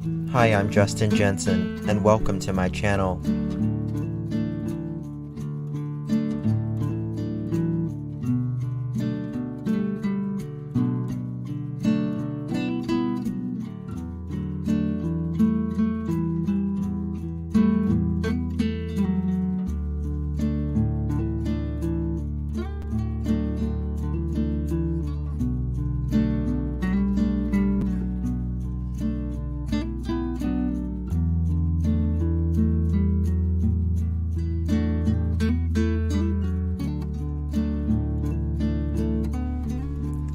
Hi, I'm Justin Jensen, and welcome to my channel.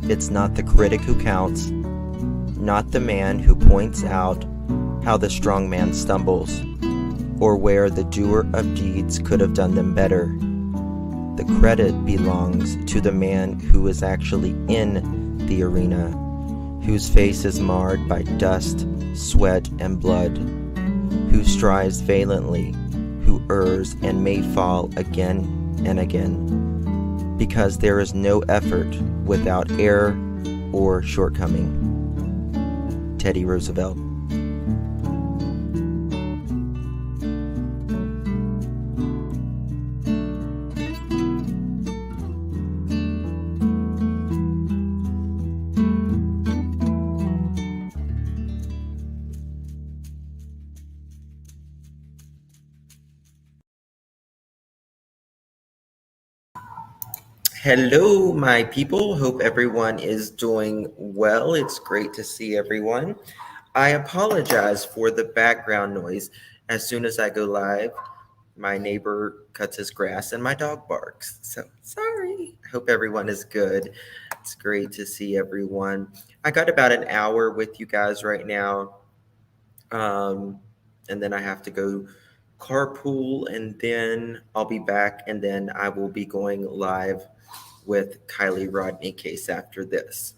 It's not the critic who counts, not the man who points out how the strong man stumbles, or where the doer of deeds could have done them better. The credit belongs to the man who is actually in the arena, whose face is marred by dust, sweat, and blood, who strives valiantly, who errs and may fall again and again, because there is no effort without error or shortcoming. Teddy Roosevelt. Hello, my people. Hope everyone is doing well. It's great to see everyone. I apologize for the background noise. As soon as I go live, my neighbor cuts his grass and my dog barks. So sorry. I hope everyone is good. It's great to see everyone. I got about an hour with you guys right now. And then I have to go carpool, and then I'll be back, and then I will be going live with Kylie Rodney case after this.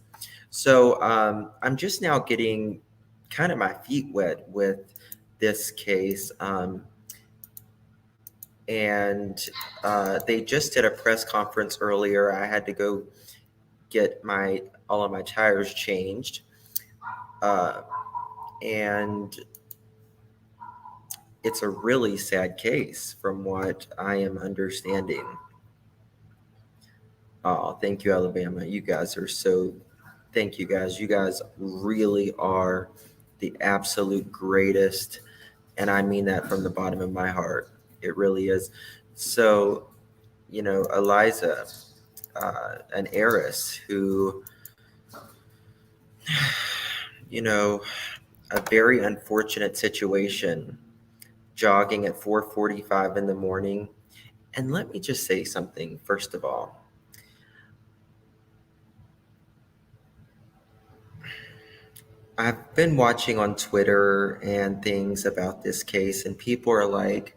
So I'm just now getting kind of my feet wet with this case. And they just did a press conference earlier. I had to go get all of my tires changed. And it's a really sad case from what I am understanding. Oh, thank you, Alabama. You guys are so, thank you guys. You guys really are the absolute greatest. And I mean that from the bottom of my heart. It really is. So, Eliza, an heiress who, a very unfortunate situation, jogging at 4:45 in the morning. And let me just say something, first of all. I've been watching on Twitter and things about this case, and people are like,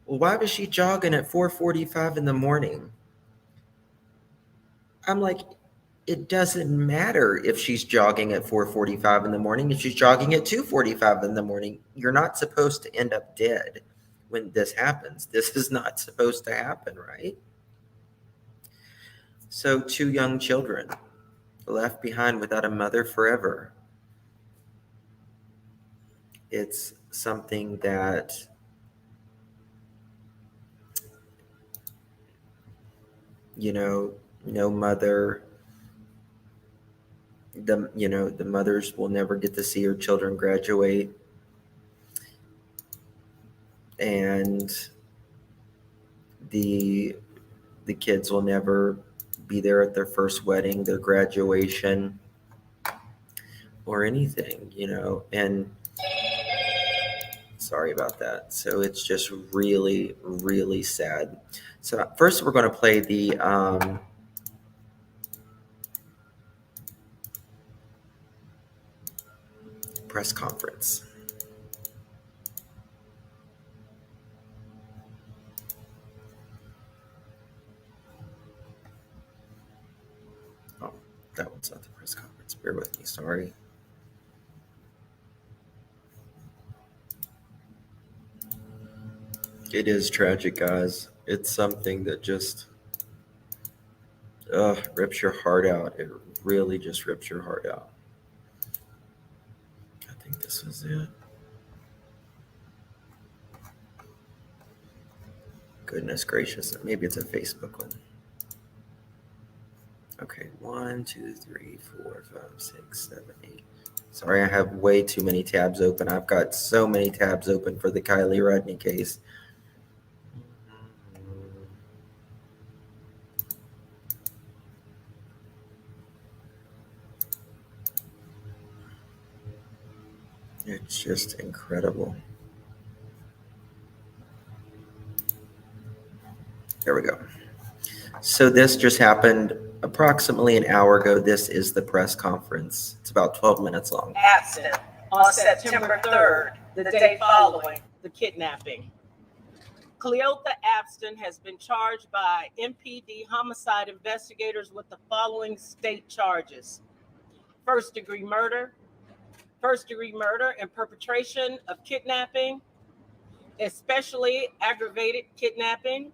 well, why was she jogging at 4:45 in the morning? I'm like, it doesn't matter if she's jogging at 4:45 in the morning, if she's jogging at 2:45 in the morning. You're not supposed to end up dead when this happens. This is not supposed to happen, right? So, two young children left behind without a mother forever. It's something that no mother, the mothers will never get to see her children graduate, and the the kids will never be there at their first wedding, their graduation, or anything, and sorry about that. So it's just really, really sad. So first we're going to play the press conference. Oh, that one's not the press conference. Bear with me. Sorry. It is tragic, guys. It's something that just rips your heart out. It really just rips your heart out. I think this was it. Goodness gracious. Maybe it's a Facebook one. Okay, 1, 2, 3, 4, 5, 6, 7, 8. Sorry, I have way too many tabs open. I've got so many tabs open for the Kylie Rodney case. It's just incredible. There we go. So this just happened approximately an hour ago. This is the press conference. It's about 12 minutes long. Absent on September 3rd, the day following the kidnapping. Cleotha Abston has been charged by MPD homicide investigators with the following state charges: first-degree murder and perpetration of kidnapping, especially aggravated kidnapping,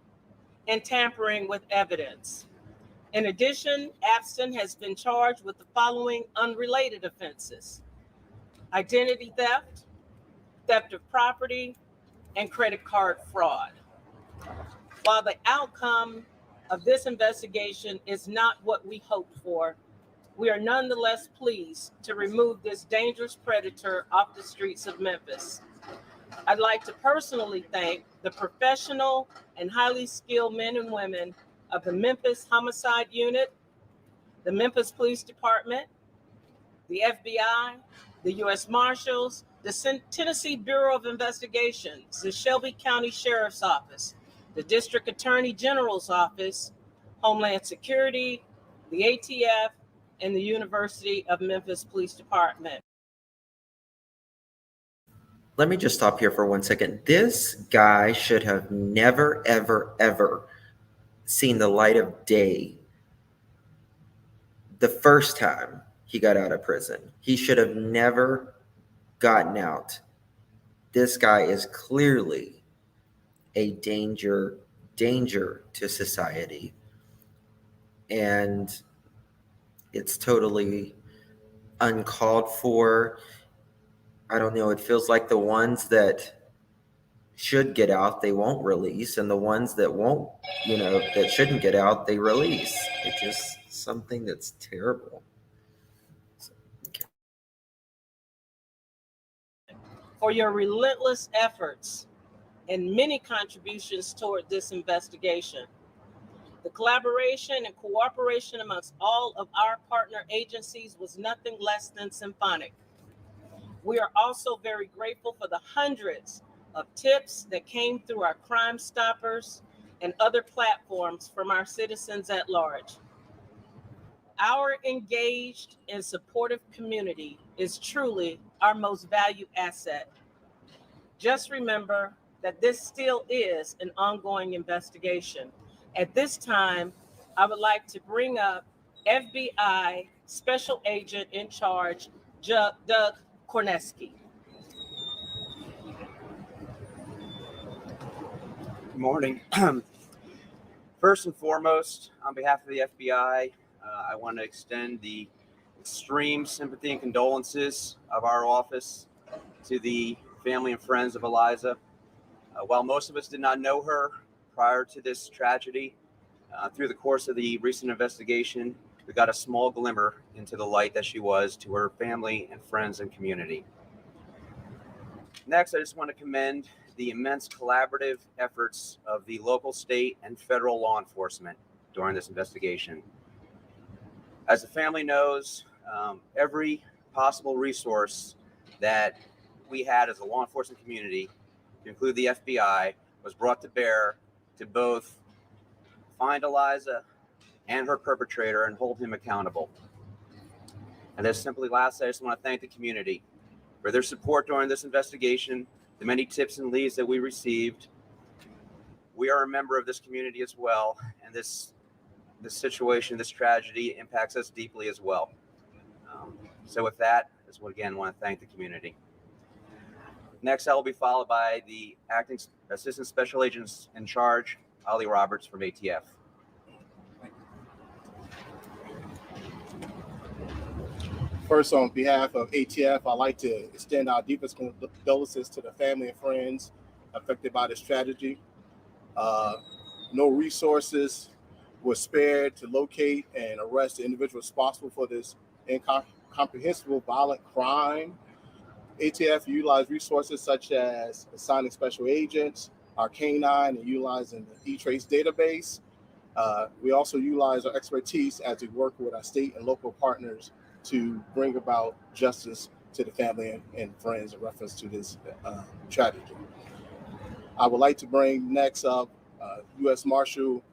and tampering with evidence. In addition, Abston has been charged with the following unrelated offenses: identity theft, theft of property, and credit card fraud. While the outcome of this investigation is not what we hoped for, we are nonetheless pleased to remove this dangerous predator off the streets of Memphis. I'd like to personally thank the professional and highly skilled men and women of the Memphis Homicide Unit, the Memphis Police Department, the FBI, the U.S. Marshals, the Tennessee Bureau of Investigations, the Shelby County Sheriff's Office, the District Attorney General's Office, Homeland Security, the ATF, and the University of Memphis Police Department. Let me just stop here for 1 second. This guy should have never, ever, ever seen the light of day the first time he got out of prison. He should have never gotten out. This guy is clearly a danger to society. And it's totally uncalled for. I don't know. It feels like the ones that should get out, they won't release. And the ones that won't, that shouldn't get out, they release. It's just something that's terrible. For your relentless efforts and many contributions toward this investigation. The collaboration and cooperation amongst all of our partner agencies was nothing less than symphonic. We are also very grateful for the hundreds of tips that came through our Crime Stoppers and other platforms from our citizens at large. Our engaged and supportive community is truly our most valued asset. Just remember that this still is an ongoing investigation. At this time, I would like to bring up FBI Special Agent in Charge, Doug Korneski. Good morning. First and foremost, on behalf of the FBI, I want to extend the extreme sympathy and condolences of our office to the family and friends of Eliza. While most of us did not know her prior to this tragedy, through the course of the recent investigation, we got a small glimmer into the light that she was to her family and friends and community. Next, I just want to commend the immense collaborative efforts of the local, state, and federal law enforcement during this investigation. As the family knows, every possible resource that we had as a law enforcement community, to include the FBI, was brought to bear to both find Eliza and her perpetrator and hold him accountable. And then simply lastly, I just want to thank the community for their support during this investigation, the many tips and leads that we received. We are a member of this community as well, and this situation, this tragedy impacts us deeply as well. So with that, I just again want to thank the community. Next, I will be followed by the Acting Assistant Special Agent in Charge, Ollie Roberts from ATF. First, on behalf of ATF, I'd like to extend our deepest condolences to the family and friends affected by this tragedy. No resources were spared to locate and arrest the individual responsible for this incomprehensible violent crime. ATF utilized resources such as assigning special agents, our canine, and utilizing the E-Trace database. We also utilize our expertise as we work with our state and local partners to bring about justice to the family and friends in reference to this tragedy. I would like to bring next up U.S. Marshal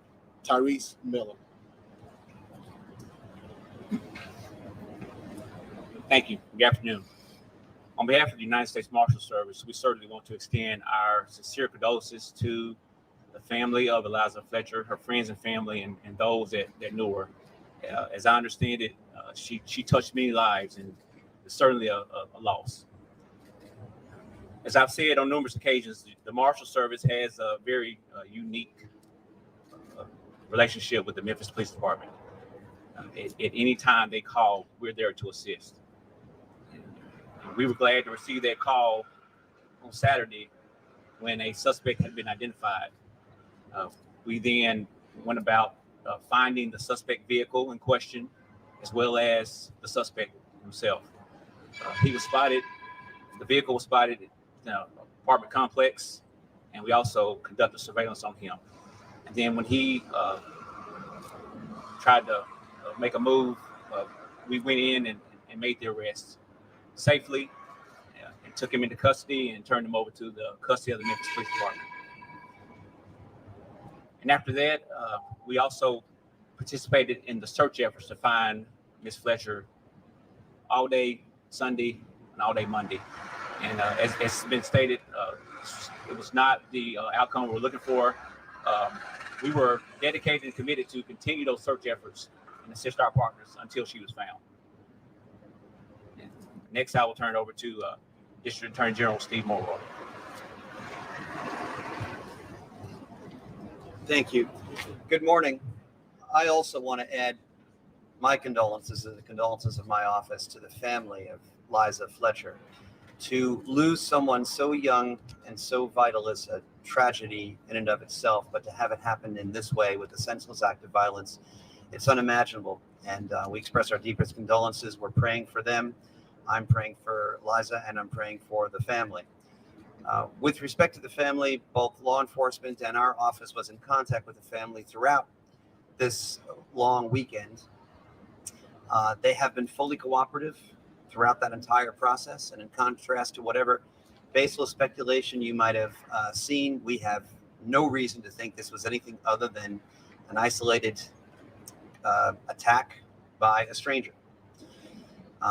Tyrese Miller. Thank you. Good afternoon. On behalf of the United States Marshal Service, we certainly want to extend our sincere condolences to the family of Eliza Fletcher, her friends and family, and those that knew her. As I understand it, she touched many lives, and it's certainly a loss. As I've said on numerous occasions, the Marshal Service has a very unique relationship with the Memphis Police Department. At any time they call, we're there to assist. We were glad to receive that call on Saturday when a suspect had been identified. We then went about finding the suspect vehicle in question, as well as the suspect himself. He was spotted, the vehicle was spotted in an apartment complex, and we also conducted surveillance on him. And then when he tried to make a move, we went in and made the arrest safely, and took him into custody and turned him over to the custody of the Memphis Police Department. And after that, we also participated in the search efforts to find Miss Fletcher all day Sunday and all day Monday. And as it's been stated, it was not the outcome we were looking for. We were dedicated and committed to continue those search efforts and assist our partners until she was found. And next, I will turn it over to District Attorney General Steve Mulroy. Thank you. Good morning. I also want to add my condolences and the condolences of my office to the family of Liza Fletcher. To lose someone so young and so vital is a tragedy in and of itself, but to have it happen in this way with a senseless act of violence, it's unimaginable. And we express our deepest condolences. We're praying for them. I'm praying for Liza, and I'm praying for the family. With respect to the family, both law enforcement and our office was in contact with the family throughout this long weekend. They have been fully cooperative throughout that entire process. And in contrast to whatever baseless speculation you might have seen, we have no reason to think this was anything other than an isolated attack by a stranger.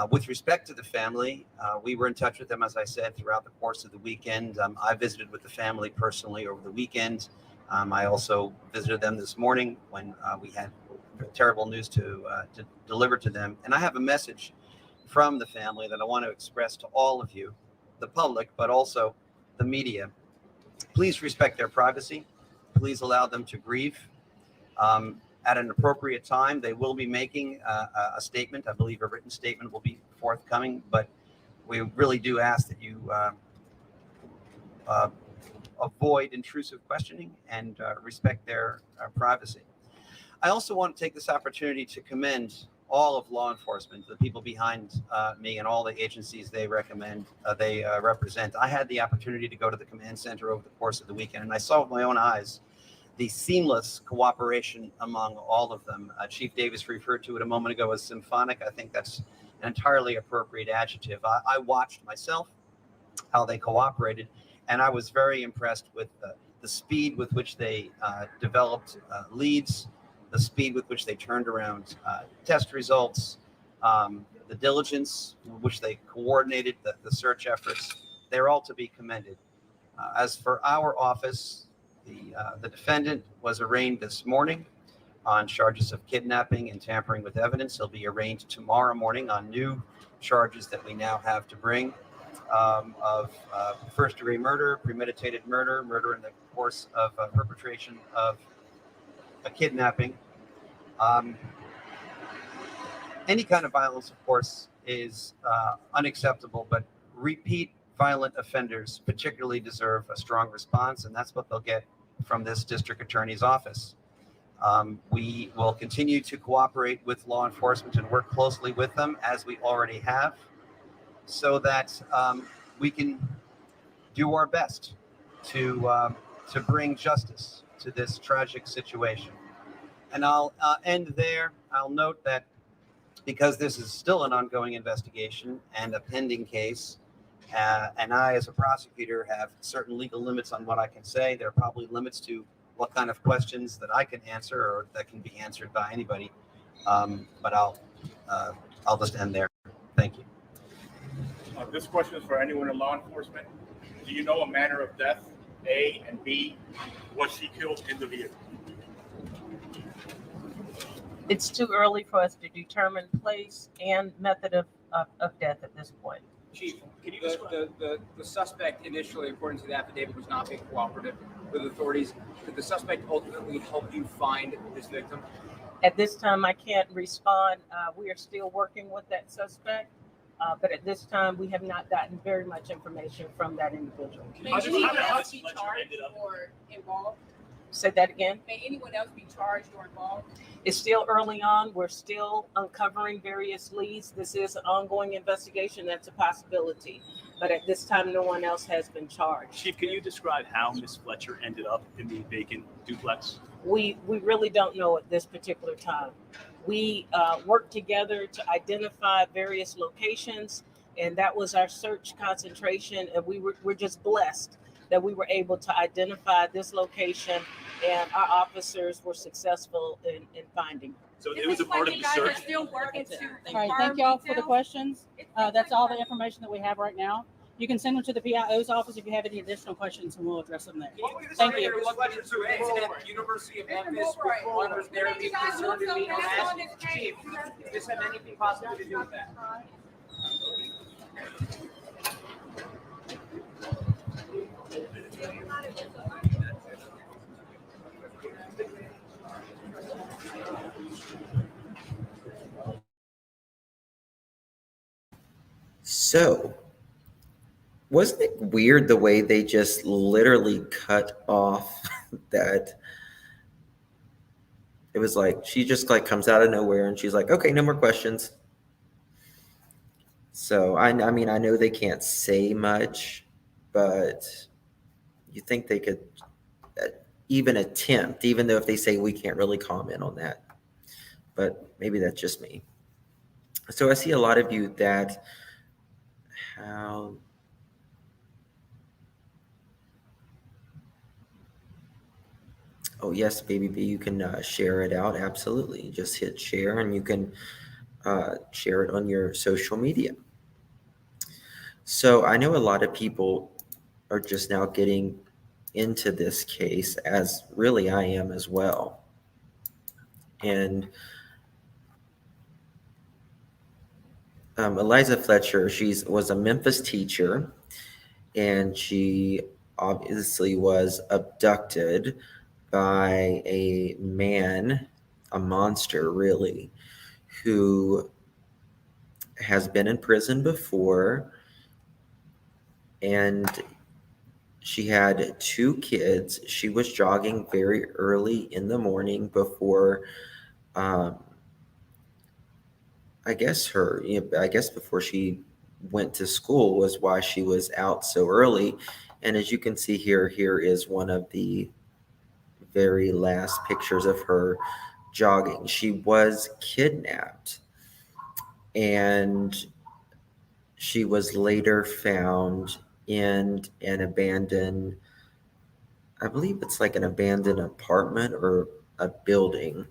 With respect to the family, we were in touch with them, as I said, throughout the course of the weekend. I visited with the family personally over the weekend. I also visited them this morning when we had terrible news to deliver to them. And I have a message from the family that I want to express to all of you, the public, but also the media. Please respect their privacy. Please allow them to grieve. At an appropriate time, they will be making a statement. I believe a written statement will be forthcoming, but we really do ask that you avoid intrusive questioning and respect their privacy. I also want to take this opportunity to commend all of law enforcement, the people behind me and all the agencies they represent. I had the opportunity to go to the command center over the course of the weekend, and I saw with my own eyes the seamless cooperation among all of them. Chief Davis referred to it a moment ago as symphonic. I think that's an entirely appropriate adjective. I watched myself how they cooperated, and I was very impressed with the speed with which they developed leads, the speed with which they turned around test results, the diligence with which they coordinated the search efforts. They're all to be commended. As for our office, the defendant was arraigned this morning on charges of kidnapping and tampering with evidence. He'll be arraigned tomorrow morning on new charges that we now have to bring of first-degree murder, premeditated murder, murder in the course of perpetration of a kidnapping. Any kind of violence, of course, is unacceptable, but repeat violent offenders particularly deserve a strong response, and that's what they'll get from this district attorney's office. We will continue to cooperate with law enforcement and work closely with them as we already have, so that we can do our best to bring justice to this tragic situation. And I'll end there. I'll note that because this is still an ongoing investigation and a pending case, and I, as a prosecutor, have certain legal limits on what I can say. There are probably limits to what kind of questions that I can answer or that can be answered by anybody. But I'll just end there. Thank you. This question is for anyone in law enforcement. Do you know a manner of death? A, and B, was she killed in the vehicle? It's too early for us to determine place and method of death at this point. Chief, can you describe the suspect initially, according to the affidavit, was not being cooperative with authorities? Did the suspect ultimately help you find this victim? At this time, I can't respond. We are still working with that suspect, but at this time, we have not gotten very much information from that individual. May anyone else be charged or involved? Say that again. May anyone else be charged or involved? It's still early on. We're still uncovering various leads. This is an ongoing investigation. That's a possibility. But at this time, no one else has been charged. Chief, can you describe how Ms. Fletcher ended up in the vacant duplex? We really don't know at this particular time. We worked together to identify various locations, and that was our search concentration. And we're just blessed that we were able to identify this location, and our officers were successful in finding. So it was a part of the search. Still working to All right, thank y'all for the questions. That's all the information that we have right now. You can send them to the PIO's office if you have any additional questions, and we'll address them there. Thank you. University of Memphis, one was there being concerned in being asked. Chief, does this have anything possible to do with that? So, wasn't it weird the way they just literally cut off that? It was like she just like comes out of nowhere and she's like, okay, no more questions. So I mean, I know they can't say much, but you think they could even attempt, even though if they say we can't really comment on that. But maybe that's just me. So I see a lot of you that how oh yes, baby B, you can share it out. Absolutely. Just hit share and you can share it on your social media. So I know a lot of people are just now getting into this case, as really I am as well. And Eliza Fletcher, was a Memphis teacher, and she obviously was abducted by a man, a monster really, who has been in prison before, and she had 2 kids. She was jogging very early in the morning before, I guess before she went to school was why she was out so early. And as you can see here is one of the very last pictures of her jogging. She was kidnapped, and she was later found in an abandoned, I believe it's like an abandoned apartment or a building.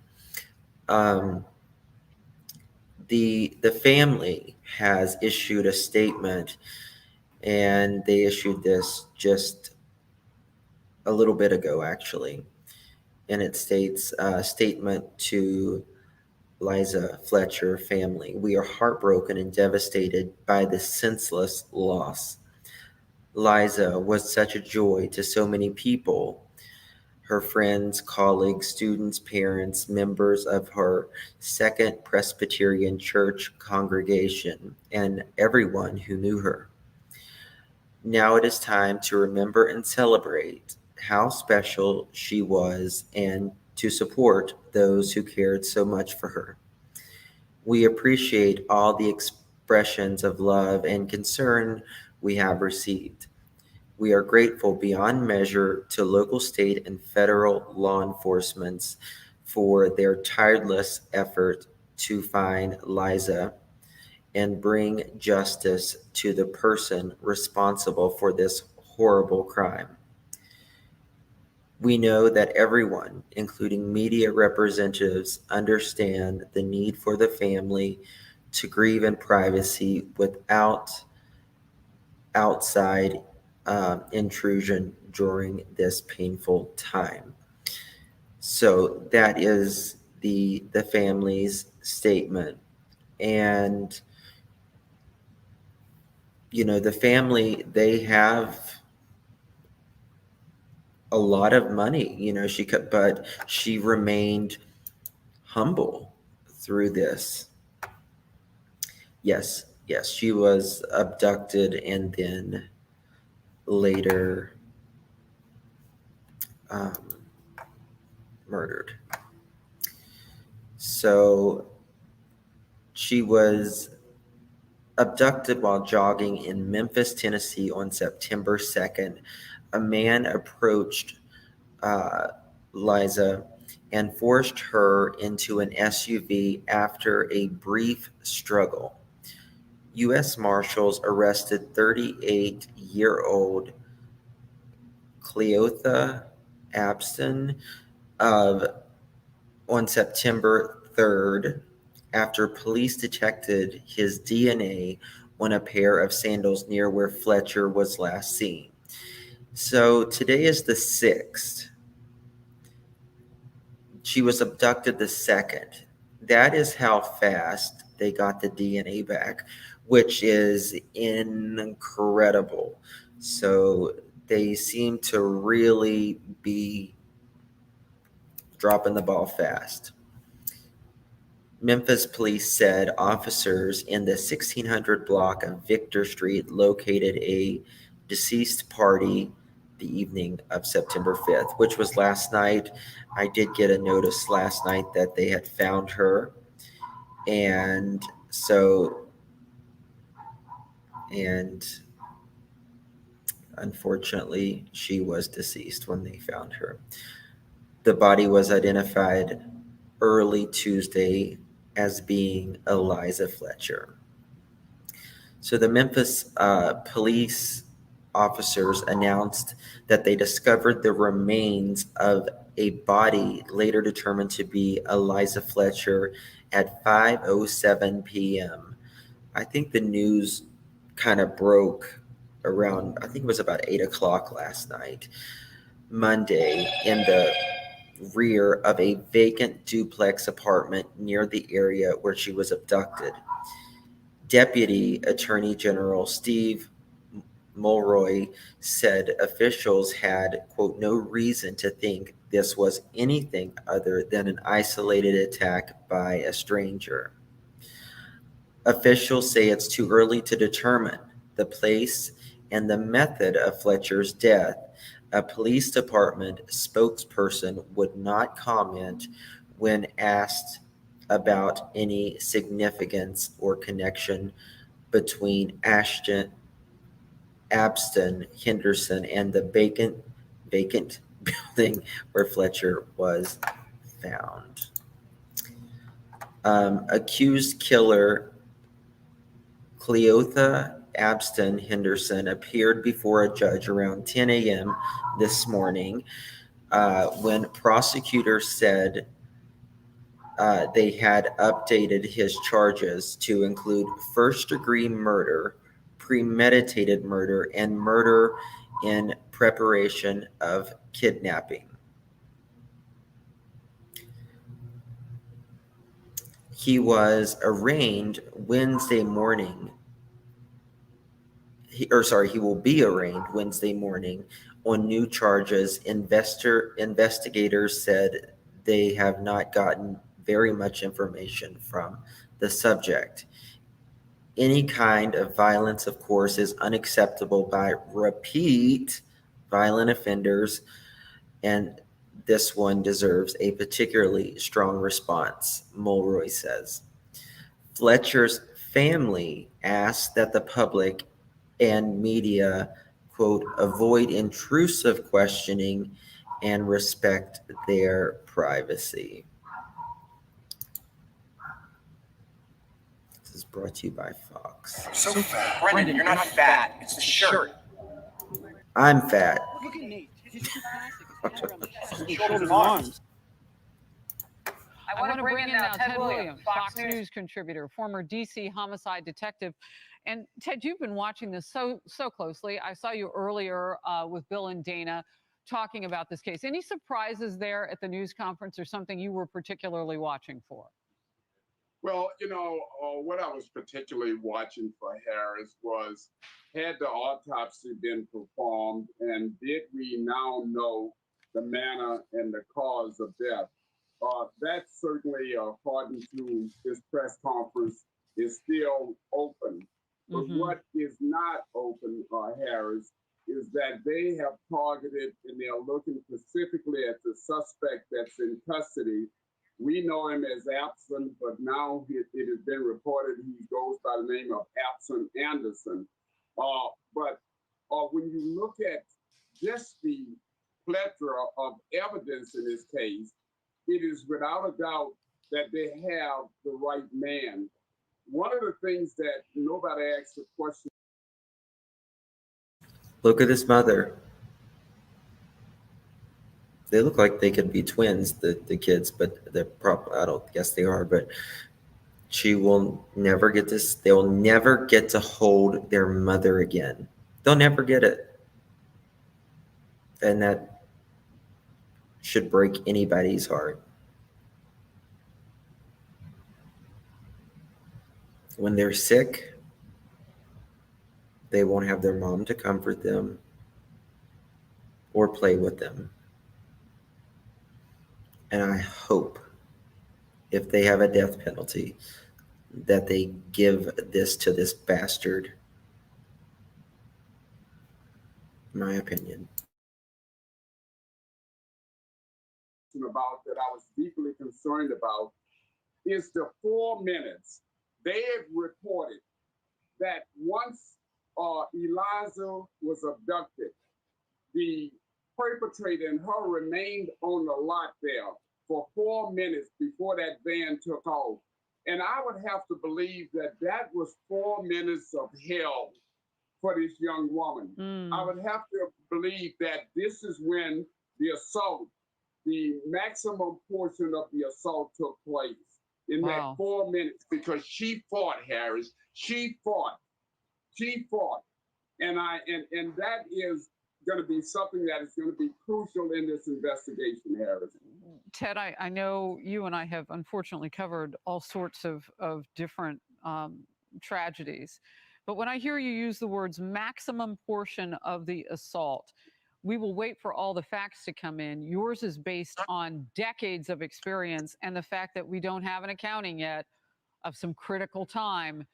The family has issued a statement, and they issued this just a little bit ago, actually. And it states, statement to Liza Fletcher family. We are heartbroken and devastated by this senseless loss. Liza was such a joy to so many people, her friends, colleagues, students, parents, members of her Second Presbyterian Church congregation, and everyone who knew her. Now it is time to remember and celebrate how special she was and to support those who cared so much for her. We appreciate all the expressions of love and concern we have received. We are grateful beyond measure to local, state, and federal law enforcements for their tireless effort to find Liza and bring justice to the person responsible for this horrible crime. We know that everyone, including media representatives, understand the need for the family to grieve in privacy without outside intrusion during this painful time. So that is the family's statement. And the family, they have a lot of money. But she remained humble through this. Yes, she was abducted and then later murdered. So she was abducted while jogging in Memphis, Tennessee on September 2nd. A man approached Liza and forced her into an SUV after a brief struggle. U.S. Marshals arrested 38-year-old Cleotha Abston on September 3rd after police detected his DNA on a pair of sandals near where Fletcher was last seen. So today is the 6th. She was abducted the 2nd. That is how fast they got the DNA back, which is incredible. So they seem to really be dropping the ball fast. Memphis police said officers in the 1600 block of Victor Street located a deceased party the evening of September 5th, which was last night. I did get a notice last night that they had found her. And unfortunately, she was deceased when they found her. The body was identified early Tuesday as being Eliza Fletcher. So the Memphis police officers announced that they discovered the remains of a body later determined to be Eliza Fletcher at 5:07 p.m. I think the news kind of broke around, I think it was about 8 o'clock last night, Monday, in the rear of a vacant duplex apartment near the area where she was abducted. Deputy Attorney General Steve Mulroy said officials had, quote, no reason to think this was anything other than an isolated attack by a stranger. Officials say it's too early to determine the place and the method of Fletcher's death. A police department spokesperson would not comment when asked about any significance or connection between Abston, Henderson, and the vacant building where Fletcher was found. Accused killer Cleotha Abston Henderson appeared before a judge around 10 a.m. this morning when prosecutors said they had updated his charges to include first-degree murder, premeditated murder, and murder in preparation of kidnapping. He was arraigned Wednesday morning. He will be arraigned Wednesday morning on new charges. Investigators said they have not gotten very much information from the subject. Any kind of violence, of course, is unacceptable by repeat violent offenders. And this one deserves a particularly strong response, Mulroy says. Fletcher's family asked that the public and media, quote, avoid intrusive questioning and respect their privacy. This is brought to you by Fox. So fat. Brendan, you're not fat. It's the shirt. I'm fat. Look at me. I want to bring in now Ted Williams, Fox News contributor, former DC homicide detective. And Ted, you've been watching this so closely. I saw you earlier with Bill and Dana talking about this case. Any surprises there at the news conference or something you were particularly watching for? Well, what I was particularly watching for Harris was, had the autopsy been performed, and did we now know the manner and the cause of death? That certainly, according to this press conference, is still open. But what is not open, Harris, is that they have targeted and they're looking specifically at the suspect that's in custody. We know him as Absent, but now it has been reported he goes by the name of Absent Anderson. But when you look at just the plethora of evidence in this case, it is without a doubt that they have the right man. One of the things that nobody asked the question. Look at his mother. They look like they could be twins, the kids, but they're probably, I don't guess they are, but she will never get this. They'll never get to hold their mother again. They'll never get it. And that should break anybody's heart. When they're sick, they won't have their mom to comfort them or play with them. And I hope, if they have a death penalty, that they give this to this bastard. My opinion. About that I was deeply concerned about is the 4 minutes. They have reported that once Eliza was abducted, the perpetrator and her remained on the lot there for 4 minutes before that van took off. And I would have to believe that that was 4 minutes of hell for this young woman. I would have to believe that this is when the assault, the maximum portion of the assault took place in that 4 minutes, because she fought, Harris. She fought. And that is going to be something that is going to be crucial in this investigation, Harris. Ted, I know you and I have unfortunately covered all sorts of different tragedies. But when I hear you use the words maximum portion of the assault, we will wait for all the facts to come in. Yours is based on decades of experience and the fact that we don't have an accounting yet of some critical time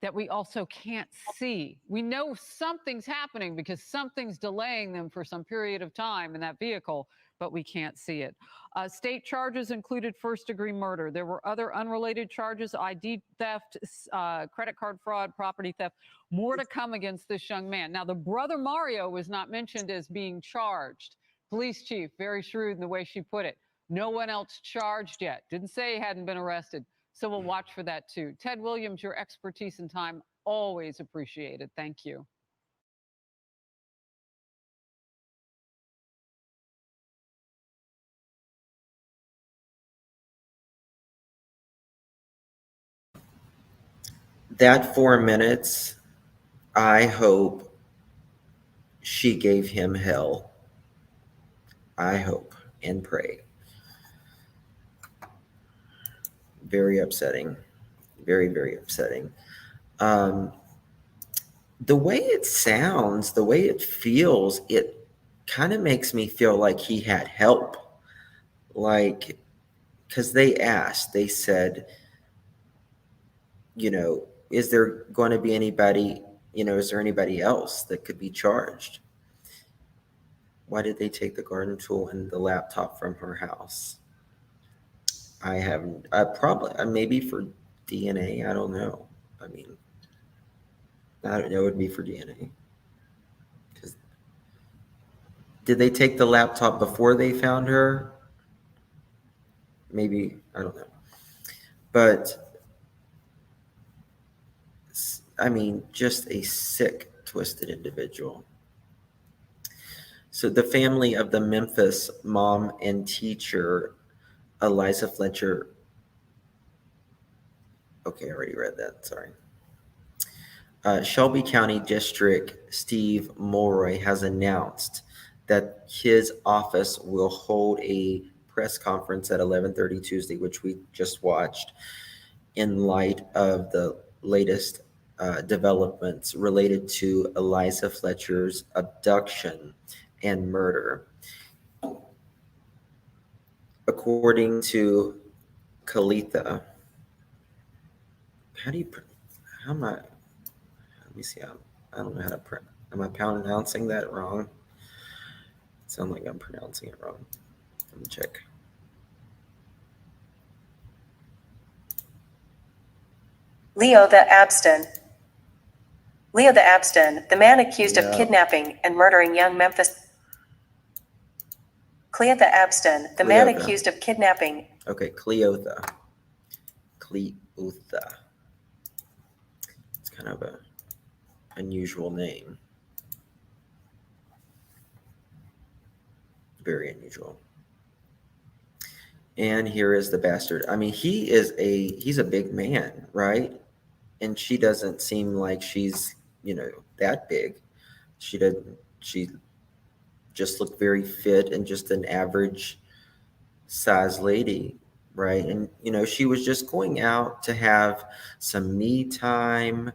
that we also can't see. We know something's happening because something's delaying them for some period of time in that vehicle, but we can't see it. State charges included first-degree murder. There were other unrelated charges, ID theft, credit card fraud, property theft. More to come against this young man. Now, the brother Mario was not mentioned as being charged. Police chief, very shrewd in the way she put it. No one else charged yet. Didn't say he hadn't been arrested. So we'll watch for that too. Ted Williams, your expertise and time, always appreciated. Thank you. That 4 minutes, I hope she gave him hell. I hope and pray. Very upsetting. Very, very upsetting. The way it sounds, the way it feels, it kind of makes me feel like he had help. Like, because they asked, they said, is there going to be anybody, is there anybody else that could be charged? Why did they take the garden tool and the laptop from her house? I haven't. Probably maybe for DNA. I don't know. I mean, I don't know. It would be for DNA. Did they take the laptop before they found her? Maybe, I don't know. But I mean, just a sick, twisted individual. So the family of the Memphis mom and teacher, Eliza Fletcher. Okay, I already read that. Sorry. Shelby County District Steve Mulroy has announced that his office will hold a press conference at 11:30 Tuesday, which we just watched, in light of the latest developments related to Eliza Fletcher's abduction and murder. According to Kalitha, how am I, let me see, I don't know how to, am I pronouncing that wrong? It sounds like I'm pronouncing it wrong. Let me check. Leo the Abston, the man accused of kidnapping and murdering young Memphis. Cleotha Abston, the man accused of kidnapping. Okay, Cleotha. It's kind of a unusual name. Very unusual. And here is the bastard. I mean, he's a big man, right? And she doesn't seem like she's, that big. She just looked very fit and just an average size lady, right? And, she was just going out to have some me time,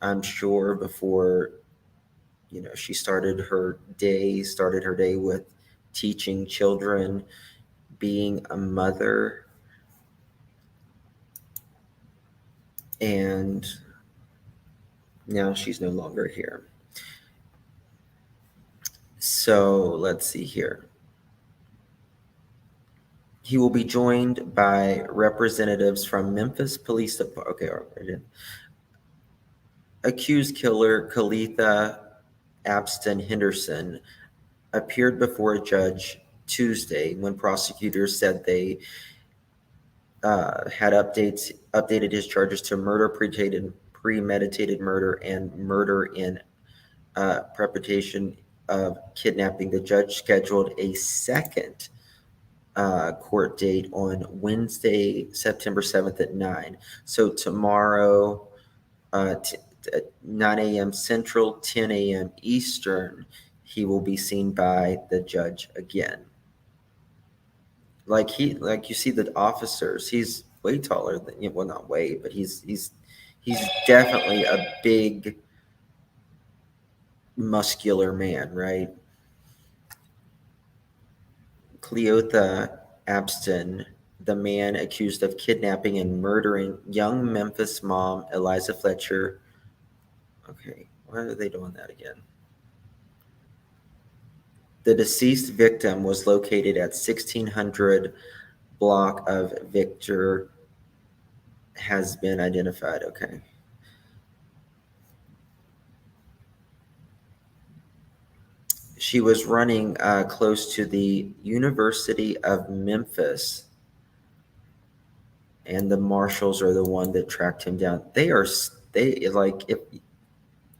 I'm sure, before, she started her day with teaching children, being a mother, and now she's no longer here. So let's see here. He will be joined by representatives from Memphis Police Department. Okay, accused killer Kalitha Abston Henderson appeared before a judge Tuesday when prosecutors said they had updated his charges to murder, premeditated murder, and murder in perpetration of kidnapping. The judge scheduled a second court date on Wednesday, September 7th at 9. So tomorrow, at 9 a.m. Central, 10 a.m. Eastern, he will be seen by the judge again. Like you see the officers, he's way taller than, well, not way, but he's definitely a big, muscular man, right? Cleotha Abston, the man accused of kidnapping and murdering young Memphis mom Eliza Fletcher. Okay, why are they doing that again? The deceased victim was located at 1600 block of Victor, has been identified. Okay. She was running close to the University of Memphis, and the marshals are the one that tracked him down. They like, if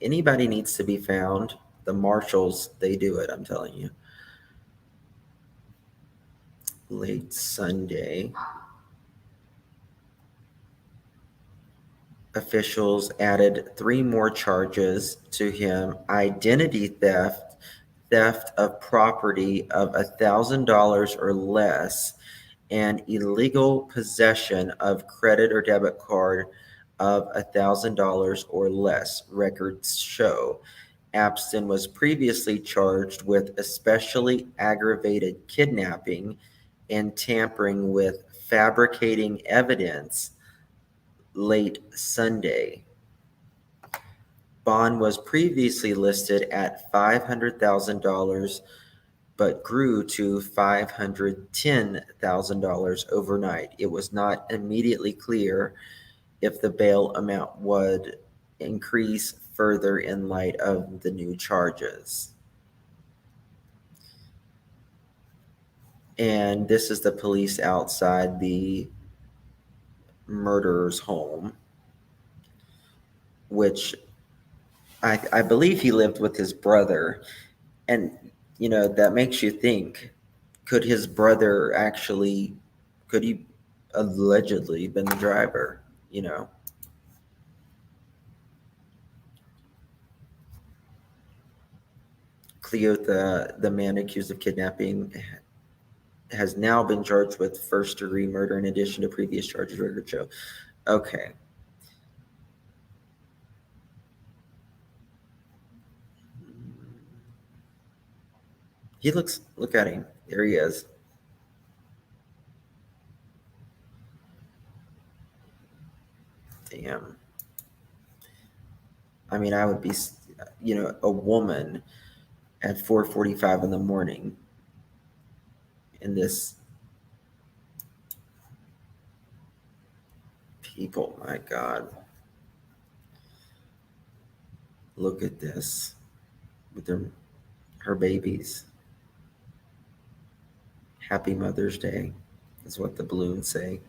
anybody needs to be found, the marshals, they do it, I'm telling you. Late Sunday, officials added 3 more charges to him: identity theft of property of $1,000 or less, and illegal possession of credit or debit card of $1,000 or less. Records show Abston was previously charged with especially aggravated kidnapping and tampering with fabricating evidence late Sunday. Bond was previously listed at $500,000 but grew to $510,000 overnight. It was not immediately clear if the bail amount would increase further in light of the new charges. And this is the police outside the murderer's home, which I believe he lived with his brother. And, you know, that makes you think, could his brother actually, could he allegedly been the driver, you know? Cleota, the man accused of kidnapping, has now been charged with first-degree murder in addition to previous charges, record show. Okay. Look at him. There he is. Damn. I mean, I would be, you know, a woman at 4:45 in the morning in this. People, my God. Look at this with her babies. Happy Mother's Day is what the balloons say.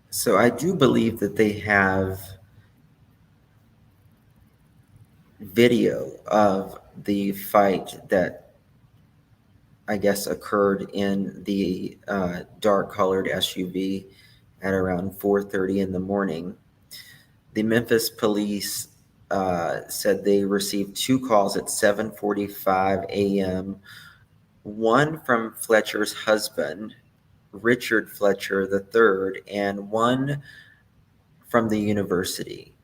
So I do believe that they have video of the fight that I guess occurred in the dark colored SUV at around 4:30 in the morning. The Memphis police said they received 2 calls at 7:45 a.m. One from Fletcher's husband, Richard Fletcher III, and one from the university.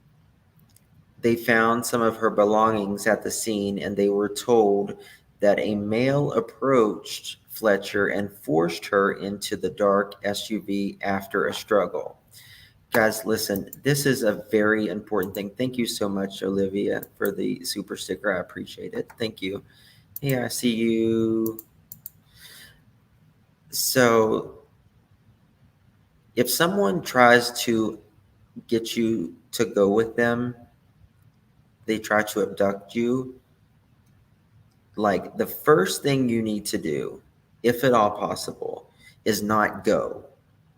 They found some of her belongings at the scene, and they were told that a male approached Fletcher and forced her into the dark SUV after a struggle. Guys, listen, this is a very important thing. Thank you so much, Olivia, for the super sticker. I appreciate it. Thank you. Hey, I see you. So if someone tries to get you to go with them, they try to abduct you, like the first thing you need to do, if at all possible, is not go,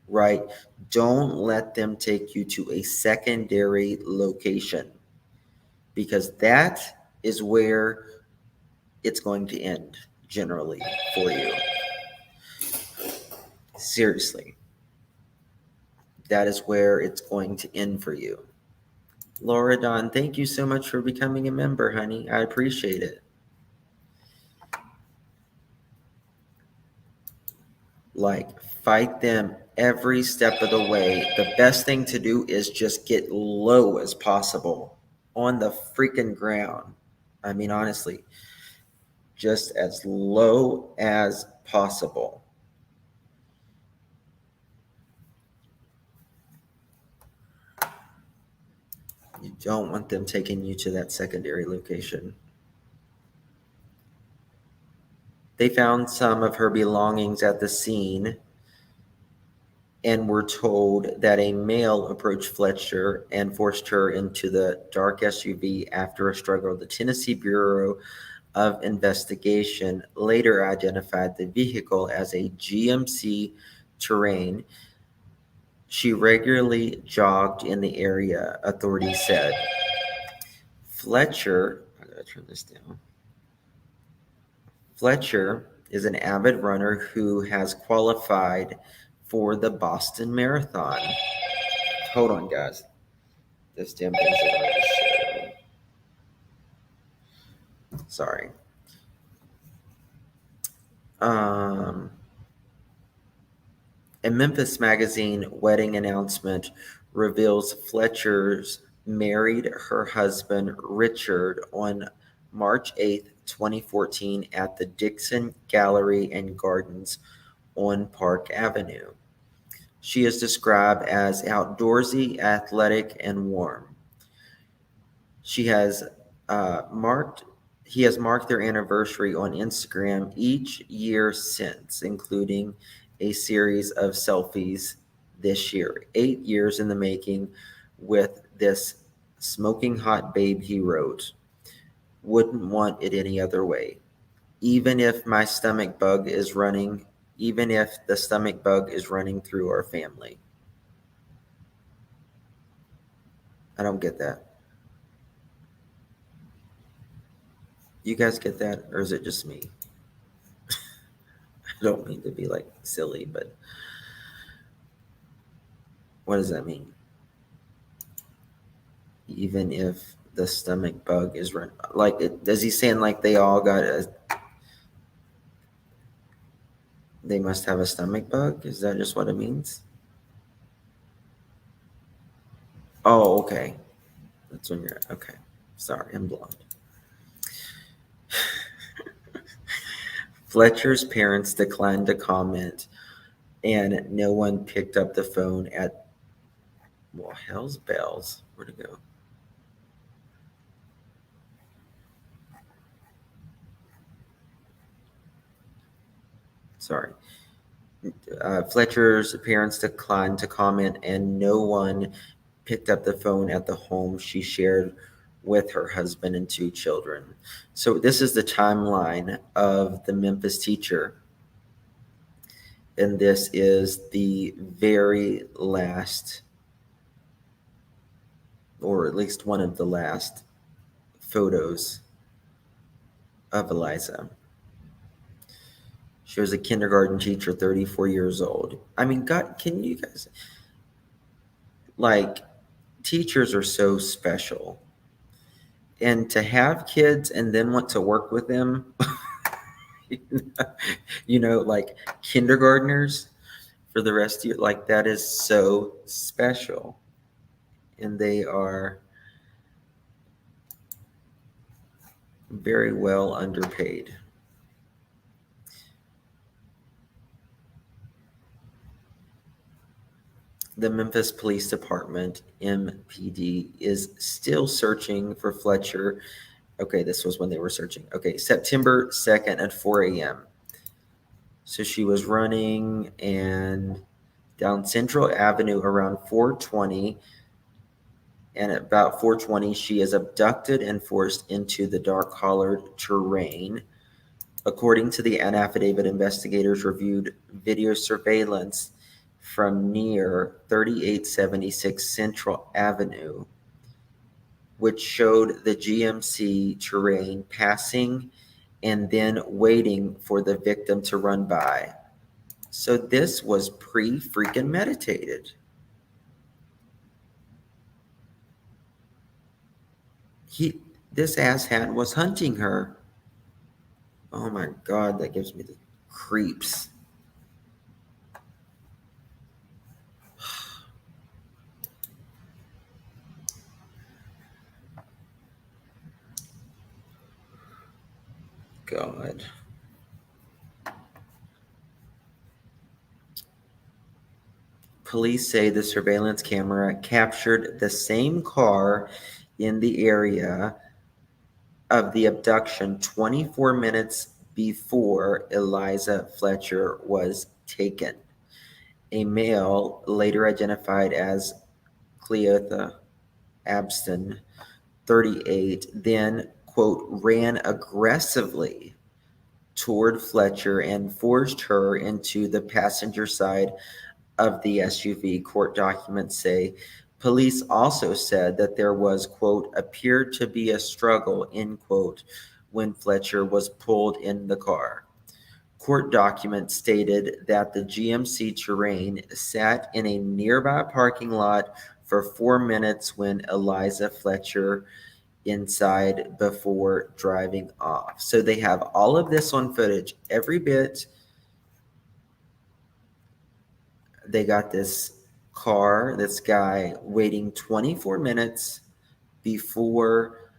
right? Don't let them take you to a secondary location, because that is where it's going to end generally for you. Seriously. That is where it's going to end for you. Laura Dawn, thank you so much for becoming a member, honey. I appreciate it. Like, fight them every step of the way. The best thing to do is just get low as possible on the freaking ground. I mean, honestly, just as low as possible. You don't want them taking you to that secondary location. They found some of her belongings at the scene and were told that a male approached Fletcher and forced her into the dark SUV after a struggle. The Tennessee Bureau of Investigation later identified the vehicle as a GMC Terrain. She regularly jogged in the area, authorities said. Fletcher, I gotta turn this down. Fletcher is an avid runner who has qualified for the Boston Marathon. Hold on, guys. This damn thing's annoying as shit. Sorry. A Memphis Magazine wedding announcement reveals Fletcher's married her husband Richard on March 8th, 2014 at the Dixon Gallery and Gardens on Park Avenue. She is described as outdoorsy, athletic, and warm. He has marked their anniversary on Instagram each year since, including a series of selfies this year. 8 years in the making with this smoking hot babe, he wrote. Wouldn't want it any other way. Even if the stomach bug is running through our family. I don't get that. You guys get that, or is it just me? I don't mean to be like silly, but what does that mean? Even if the stomach bug is running, like, is he saying like they all they must have a stomach bug? Is that just what it means? Oh, okay. That's when you're okay. Sorry, I'm blonde. Fletcher's parents declined to comment, and no one picked up the phone at, well, hell's bells. Where'd it go? Sorry. Fletcher's parents declined to comment, and no one picked up the phone at the home she shared with her husband and 2 children. So this is the timeline of the Memphis teacher. And this is the very last, or at least one of the last photos of Eliza. She was a kindergarten teacher, 34 years old. I mean, God, can you guys, like, teachers are so special. And to have kids and then want to work with them, like kindergartners for the rest of your, like, that is so special. And they are very well underpaid. The Memphis Police Department, MPD, is still searching for Fletcher. Okay, this was when they were searching. Okay, September 2nd at 4 a.m. So she was running and down Central Avenue around 420. And at about 420, she is abducted and forced into the dark-colored terrain. According to the affidavit, investigators reviewed video surveillance from near 3876 Central Avenue, which showed the GMC terrain passing and then waiting for the victim to run by. So this was pre-freaking meditated. This asshat was hunting her. Oh my God, that gives me the creeps. God. Police say the surveillance camera captured the same car in the area of the abduction 24 minutes before Eliza Fletcher was taken. A male, later identified as Cleotha Abston, 38, then, quote, ran aggressively toward Fletcher and forced her into the passenger side of the SUV, court documents say. Police also said that there was, quote, appeared to be a struggle, end quote, when Fletcher was pulled in the car. Court documents stated that the GMC Terrain sat in a nearby parking lot for 4 minutes when Eliza Fletcher inside before driving off. So they have all of this on footage, every bit. They got this car, this guy waiting 24 minutes before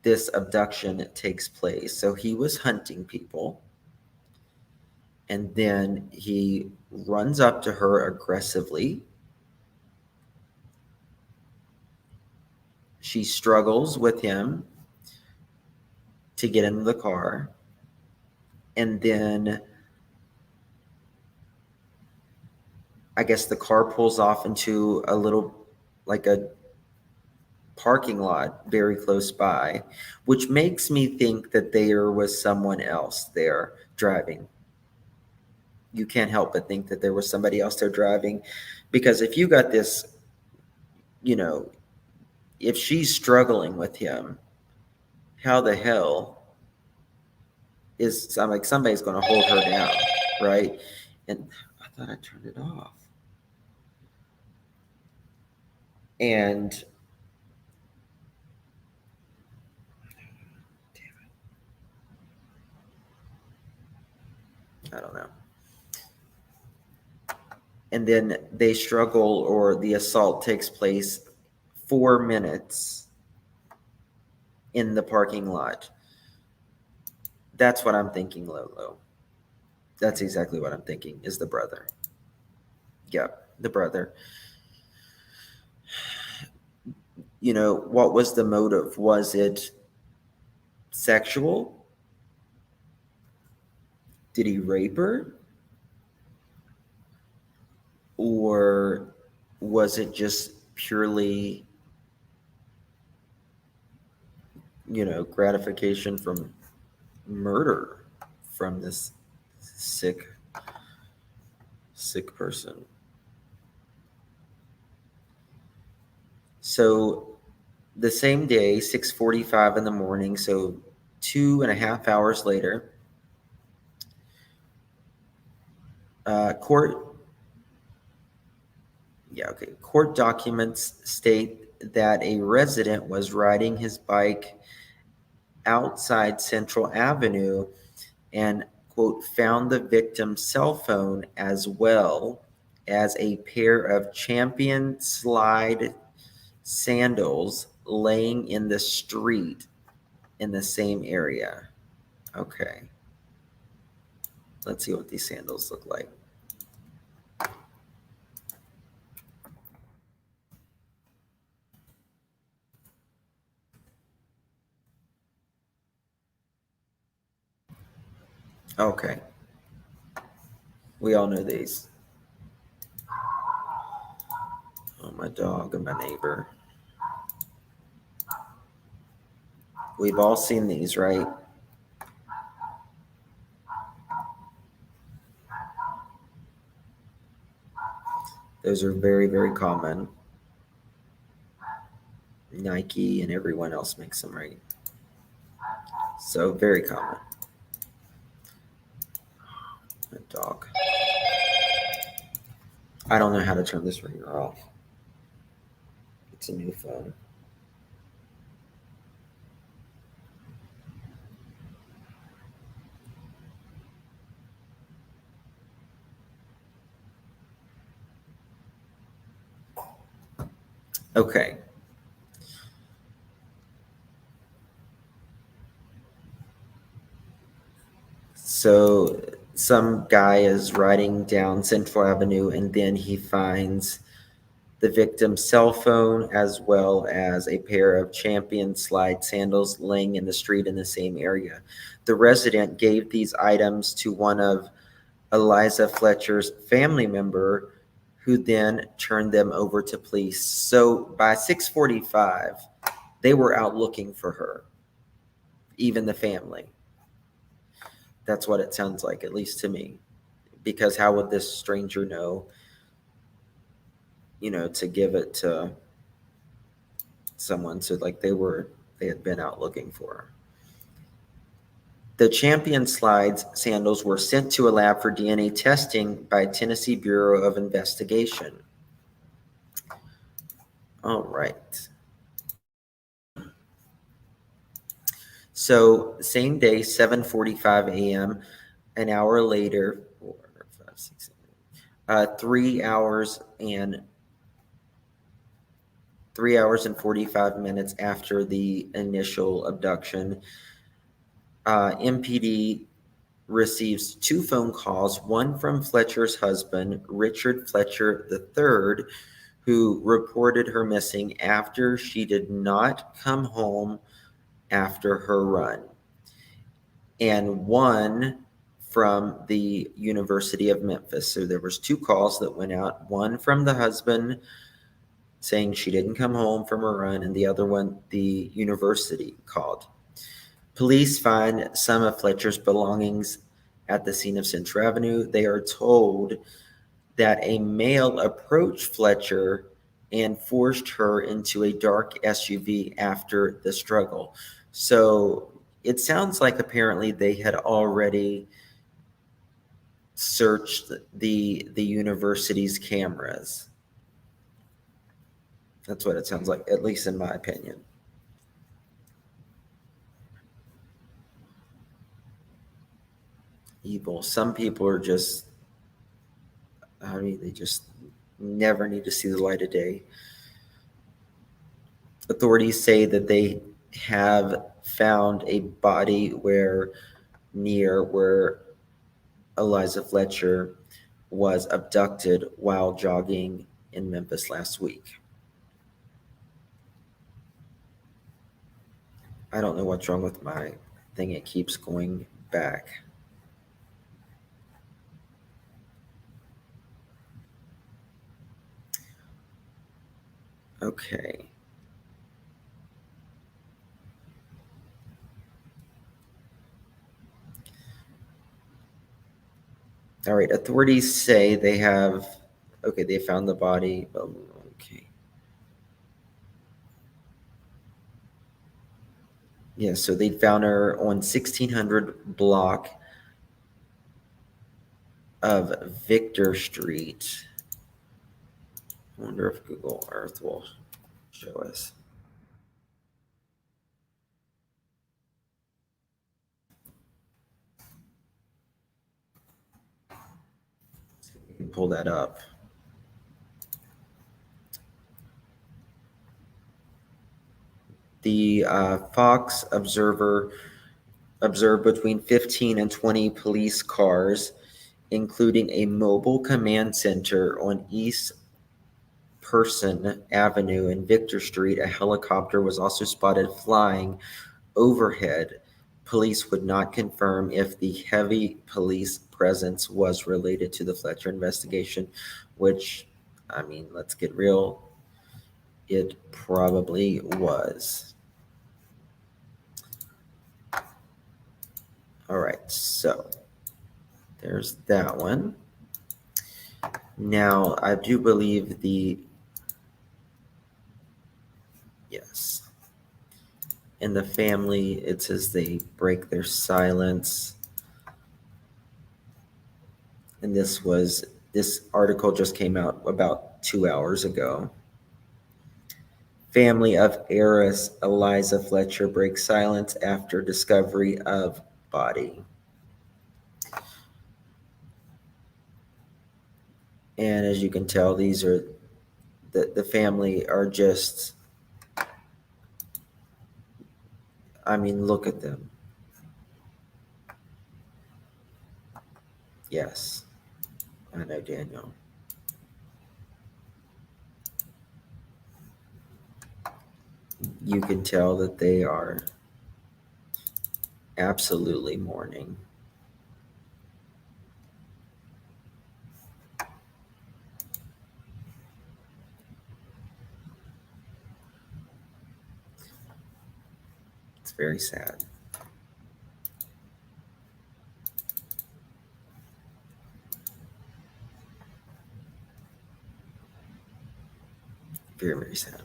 this abduction takes place. So he was hunting people. And then he runs up to her aggressively. She struggles with him to get into the car. And then I guess the car pulls off into a little, like a parking lot very close by, which makes me think that there was someone else there driving. You can't help but think that there was somebody else there driving, because if you got this, if she's struggling with him, how the hell I'm like, somebody's going to hold her down, right? And I thought I turned it off. And I don't know. And then they struggle, or the assault takes place 4 minutes in the parking lot. That's what I'm thinking, Lolo. That's exactly what I'm thinking, is the brother. Yeah, the brother. What was the motive? Was it sexual? Did he rape her? Or was it just purely, gratification from murder from this sick person? So the same day, 6:45 in the morning, so 2.5 hours later, court documents state that a resident was riding his bike outside Central Avenue and, quote, found the victim's cell phone as well as a pair of Champion slide sandals laying in the street in the same area. Okay. Let's see what these sandals look like. Okay. We all know these. Oh, my dog and my neighbor. We've all seen these, right? Those are very, very common. Nike and everyone else makes them, right? So very common. A dog. I don't know how to turn this ringer off. It's a new phone. Okay. So some guy is riding down Central Avenue, and then he finds the victim's cell phone as well as a pair of Champion slide sandals laying in the street in the same area. The resident gave these items to one of Eliza Fletcher's family member, who then turned them over to police. So by 6:45, they were out looking for her, even the family. That's what it sounds like, at least to me. Because how would this stranger know, to give it to someone? So like they had been out looking for her. The Champion slides sandals were sent to a lab for DNA testing by Tennessee Bureau of Investigation. All right. So same day, 7:45 a.m., an hour later, 3 hours and 45 minutes after the initial abduction, MPD receives 2 phone calls, one from Fletcher's husband, Richard Fletcher III, who reported her missing after she did not come home after her run, and one from the University of Memphis. So there was 2 calls that went out, one from the husband saying she didn't come home from her run, and the other one the university called. Police find some of Fletcher's belongings at the scene of Central Avenue. They are told that a male approached Fletcher and forced her into a dark SUV after the struggle. So it sounds like apparently they had already searched the university's cameras. That's what it sounds like, at least in my opinion. Evil. Some people are just, they just never need to see the light of day. Authorities say that they have found a body near where Eliza Fletcher was abducted while jogging in Memphis last week. I don't know what's wrong with my thing. It keeps going back. Okay. All right. Authorities say they found the body. Okay. Yeah, so they found her on 1600 block of Victor Street. I wonder if Google Earth will show us. We can pull that up. The Fox Observer observed between 15 and 20 police cars, including a mobile command center on East Person Avenue and Victor Street. A helicopter was also spotted flying overhead. Police would not confirm if the heavy police presence was related to the Fletcher investigation, which, let's get real, it probably was. All right, so there's that one. Now, I do believe yes. In the family, it says they break their silence. And this article just came out about 2 hours ago. Family of heiress Eliza Fletcher breaks silence after discovery of body. And as you can tell, these are the family are just, look at them. Yes, I know, Daniel. You can tell that they are absolutely mourning. It's very sad. Very, very sad.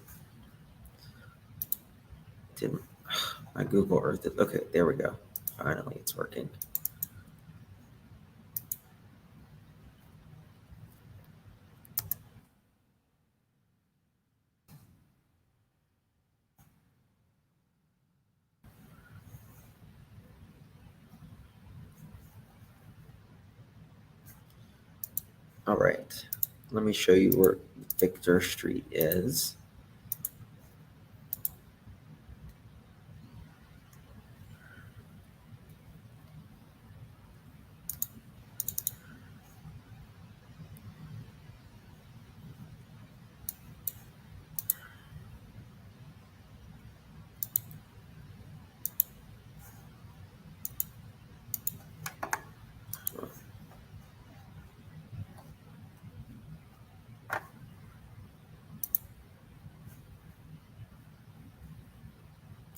My Google Earth. Okay, there we go. Finally, it's working. All right, let me show you where Victor Street is.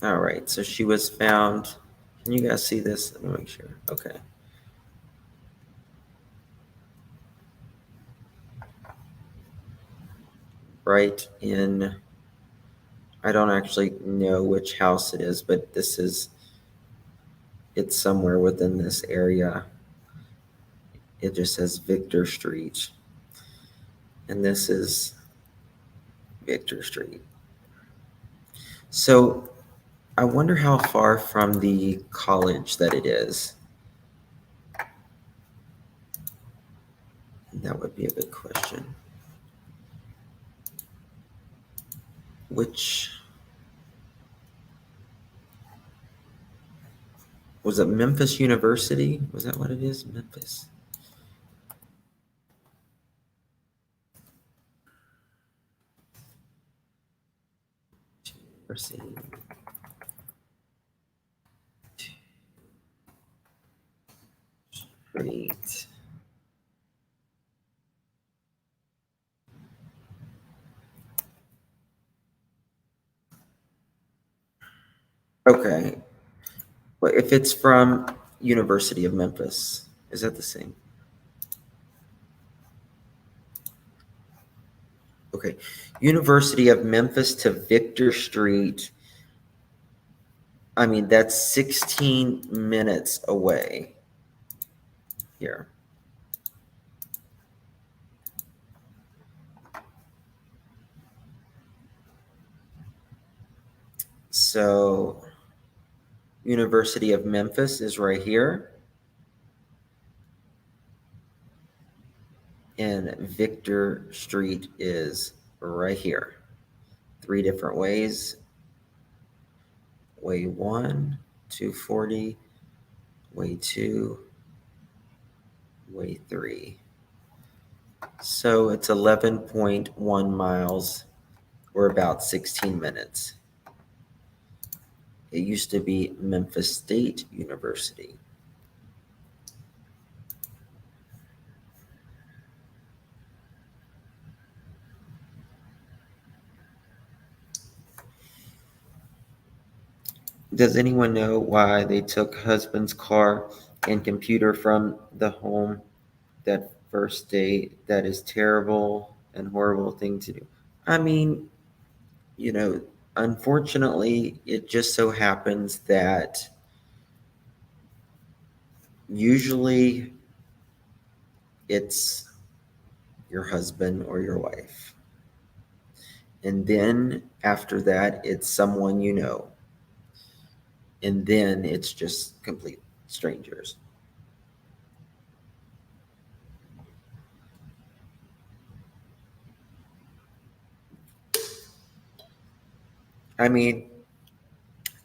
All right, so she was found. Can you guys see this? Let me make sure. Okay. Right in, I don't actually know which house it is, but it's somewhere within this area. It just says Victor Street. And this is Victor Street. So I wonder how far from the college that it is. That would be a good question. Which was it? Memphis University? Was that what it is? Memphis. University. Street. Okay. Well, if it's from University of Memphis, is that the same? Okay. University of Memphis to Victor Street. I mean, that's 16 minutes away here. So University of Memphis is right here. And Victor Street is right here. 3 different ways. Way 1, 240. Way 2, way 3. So it's 11.1 miles or about 16 minutes. It used to be Memphis State University. Does anyone know why they took husband's car and computer from the home that first day? That is terrible and horrible thing to do. I mean, unfortunately, it just so happens that usually it's your husband or your wife. And then after that, it's someone you know. And then it's just complete strangers. I mean,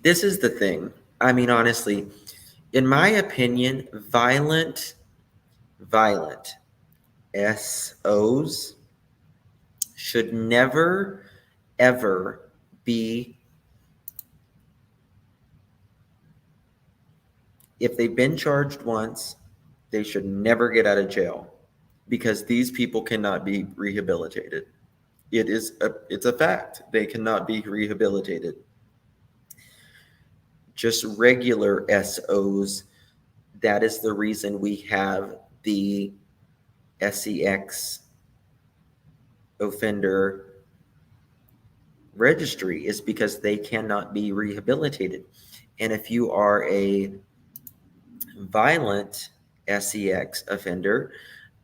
this is the thing. I mean, honestly, in my opinion, violent SOs should never, ever be, if they've been charged once, they should never get out of jail because these people cannot be rehabilitated. It's a fact. They cannot be rehabilitated. Just regular SOs, that is the reason we have the SEX offender registry, is because they cannot be rehabilitated. And if you are a violent SEX offender,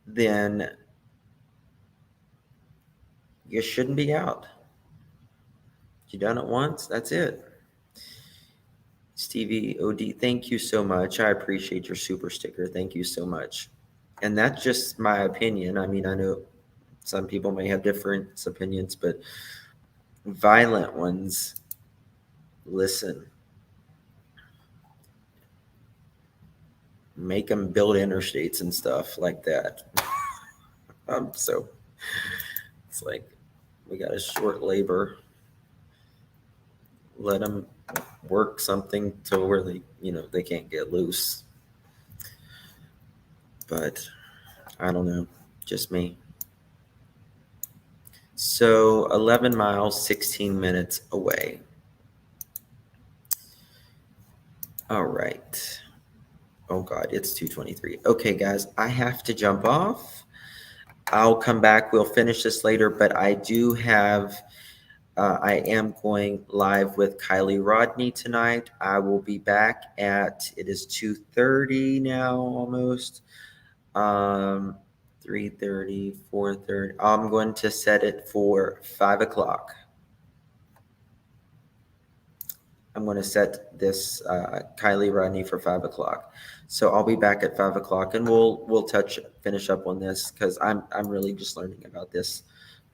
then you shouldn't be out. You done it once, that's it. Stevie OD, thank you so much. I appreciate your super sticker. Thank you so much. And that's just my opinion. I mean, I know some people may have different opinions, but violent ones, listen. Make them build interstates and stuff like that. So it's like we got a short labor. Let them work something to where they can't get loose. But I don't know, just me. So 11 miles, 16 minutes away. All right. Oh God, it's 2:23. Okay, guys, I have to jump off. I'll come back. We'll finish this later, but I do have, I am going live with Kylie Rodney tonight. I will be back it is 2:30 now almost. 3:30, 4:30. I'm going to set it for 5 o'clock. I'm going to set this Kylie Rodney for 5 o'clock. So I'll be back at 5 o'clock, and we'll finish up on this because I'm really just learning about this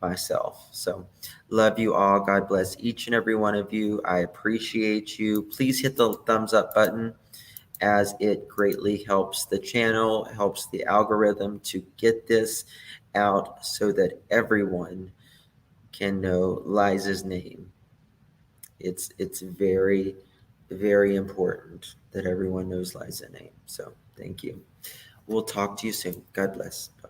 myself. So love you all. God bless each and every one of you. I appreciate you. Please hit the thumbs up button, as it greatly helps the channel, helps the algorithm to get this out so that everyone can know Liza's name. It's very, very important that everyone knows Liza's name. So thank you. We'll talk to you soon. God bless. Bye.